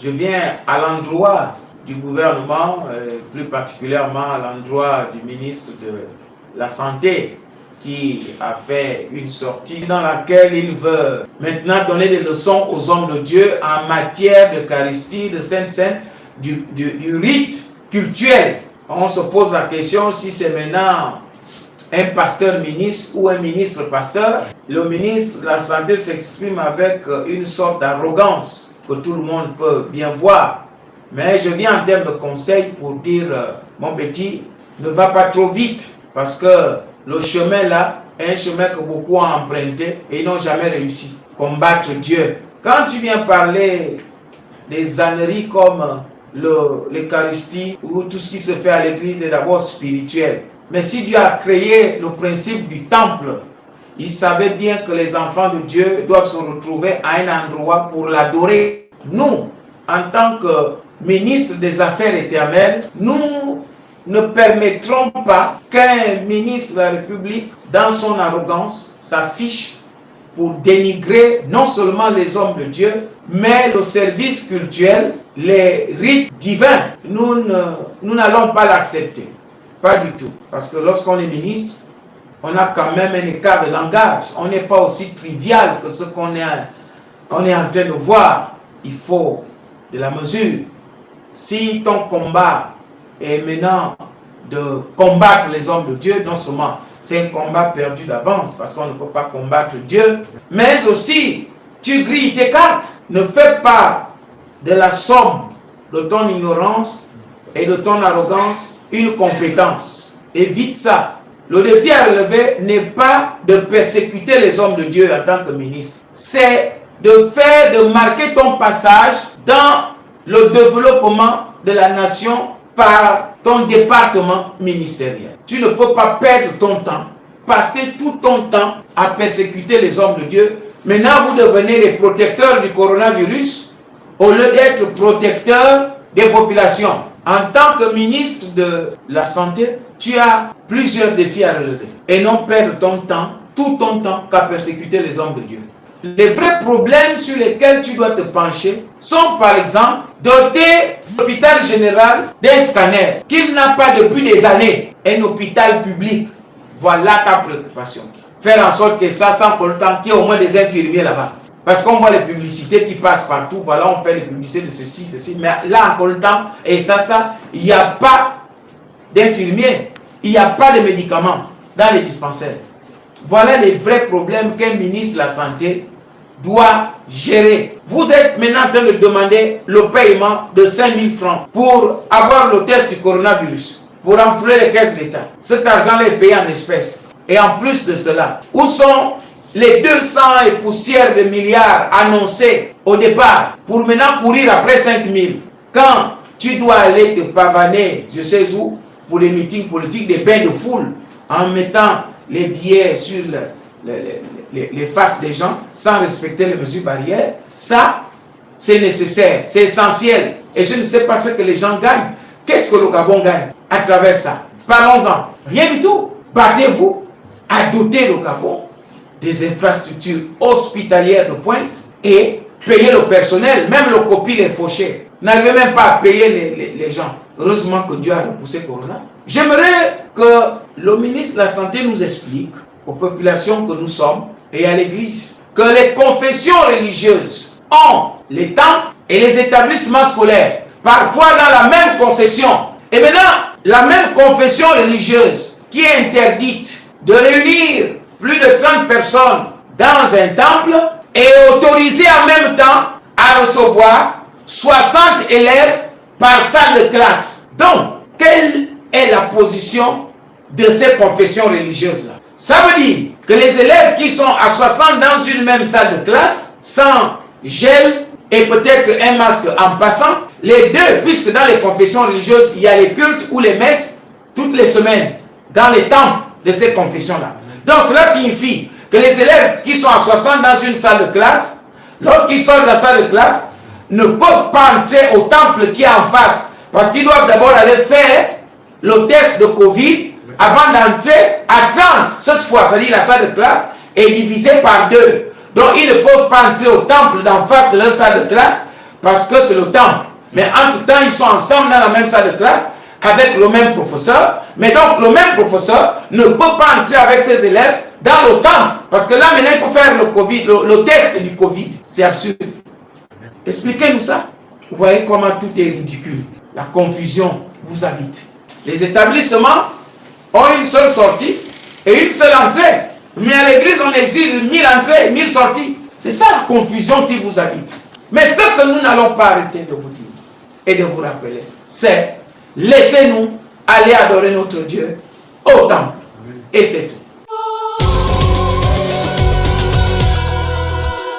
je viens à l'endroit du gouvernement, plus particulièrement à l'endroit du ministre de la Santé, qui a fait une sortie dans laquelle il veut maintenant donner des leçons aux hommes de Dieu en matière d'Eucharistie, de Sainte-Seine, du rite cultuel. On se pose la question si c'est maintenant un pasteur ministre ou un ministre pasteur. Le ministre de la Santé s'exprime avec une sorte d'arrogance que tout le monde peut bien voir. Mais je viens en termes de conseil pour dire, mon petit, ne va pas trop vite, parce que le chemin là est un chemin que beaucoup ont emprunté et ils n'ont jamais réussi. Combattre Dieu. Quand tu viens parler des âneries comme l'Eucharistie ou tout ce qui se fait à l'église est d'abord spirituel. Mais si Dieu a créé le principe du temple, il savait bien que les enfants de Dieu doivent se retrouver à un endroit pour l'adorer. Nous, en tant que ministre des Affaires éternelles, nous ne permettrons pas qu'un ministre de la République, dans son arrogance, s'affiche pour dénigrer non seulement les hommes de Dieu, mais le service cultuel, les rites divins. Nous n'allons pas l'accepter. Pas du tout. Parce que lorsqu'on est ministre, on a quand même un écart de langage. On n'est pas aussi trivial que ce qu'on est en train de voir. Il faut de la mesure. Si ton combat est maintenant de combattre les hommes de Dieu, non seulement c'est un combat perdu d'avance parce qu'on ne peut pas combattre Dieu, mais aussi tu grilles tes cartes. Ne fais pas de la somme de ton ignorance et de ton arrogance une compétence. Évite ça. Le défi à relever n'est pas de persécuter les hommes de Dieu en tant que ministre. C'est de marquer ton passage dans le développement de la nation par ton département ministériel. Tu ne peux pas perdre ton temps, passer tout ton temps à persécuter les hommes de Dieu. Maintenant, vous devenez les protecteurs du coronavirus au lieu d'être protecteurs des populations. En tant que ministre de la Santé, tu as plusieurs défis à relever. Et non perdre ton temps, tout ton temps, qu'à persécuter les hommes de Dieu. Les vrais problèmes sur lesquels tu dois te pencher sont par exemple doter l'hôpital général d'un scanner qu'il n'a pas depuis des années. Un hôpital public, voilà ta préoccupation. Faire en sorte que ça, sans pour le temps, qu'il y ait au moins des infirmiers là-bas. Parce qu'on voit les publicités qui passent partout, voilà, on fait les publicités de ceci, mais là encore le temps, et ça, il n'y a pas d'infirmiers, il n'y a pas de médicaments dans les dispensaires. Voilà les vrais problèmes qu'un ministre de la Santé doit gérer. Vous êtes maintenant en train de demander le paiement de 5 000 francs pour avoir le test du coronavirus, pour enfler les caisses de l'État. Cet argent-là est payé en espèces. Et en plus de cela, où sont les 200 et poussières de milliards annoncés au départ pour maintenant courir après 5 000? Quand tu dois aller te pavaner, je sais où, pour les meetings politiques, des bains de foule, en mettant les billets sur les faces des gens sans respecter les mesures barrières, ça, c'est nécessaire, c'est essentiel. Et je ne sais pas ce que les gens gagnent. Qu'est-ce que le Gabon gagne à travers ça? Parlons-en. Rien du tout. Battez-vous à doter le Gabon des infrastructures hospitalières de pointe et payer le personnel, même le copie, les fauchés. N'arrivez même pas à payer les gens. Heureusement que Dieu a repoussé Corona. J'aimerais que le ministre de la Santé nous explique aux populations que nous sommes et à l'Église que les confessions religieuses ont les temples et les établissements scolaires, parfois dans la même concession. Et maintenant, la même confession religieuse qui est interdite de réunir plus de 30 personnes dans un temple est autorisée en même temps à recevoir 60 élèves par salle de classe. Donc, quelle est la position de ces confessions religieuses-là? Ça veut dire que les élèves qui sont à 60 dans une même salle de classe, sans gel et peut-être un masque en passant, les deux, puisque dans les confessions religieuses, il y a les cultes ou les messes toutes les semaines, dans les temples de ces confessions-là. Donc cela signifie que les élèves qui sont à 60 dans une salle de classe, lorsqu'ils sortent de la salle de classe, ne peuvent pas entrer au temple qui est en face, parce qu'ils doivent d'abord aller faire le test de Covid avant d'entrer à 30. Cette fois, c'est-à-dire la salle de classe est divisée par 2. Donc ils ne peuvent pas entrer au temple d'en face de leur salle de classe parce que c'est le temps. Mais entre-temps, ils sont ensemble dans la même salle de classe, avec le même professeur. Mais donc, le même professeur ne peut pas entrer avec ses élèves dans le temps. Parce que là, maintenant, il faut faire le test du Covid. C'est absurde. Expliquez-nous ça. Vous voyez comment tout est ridicule. La confusion vous habite. Les établissements ont une seule sortie et une seule entrée. Mais à l'église, on exige 1000 entrées, 1000 sorties. C'est ça la confusion qui vous habite. Mais ce que nous n'allons pas arrêter de vous dire et de vous rappeler, c'est laissez-nous aller adorer notre Dieu au temple. Et c'est tout.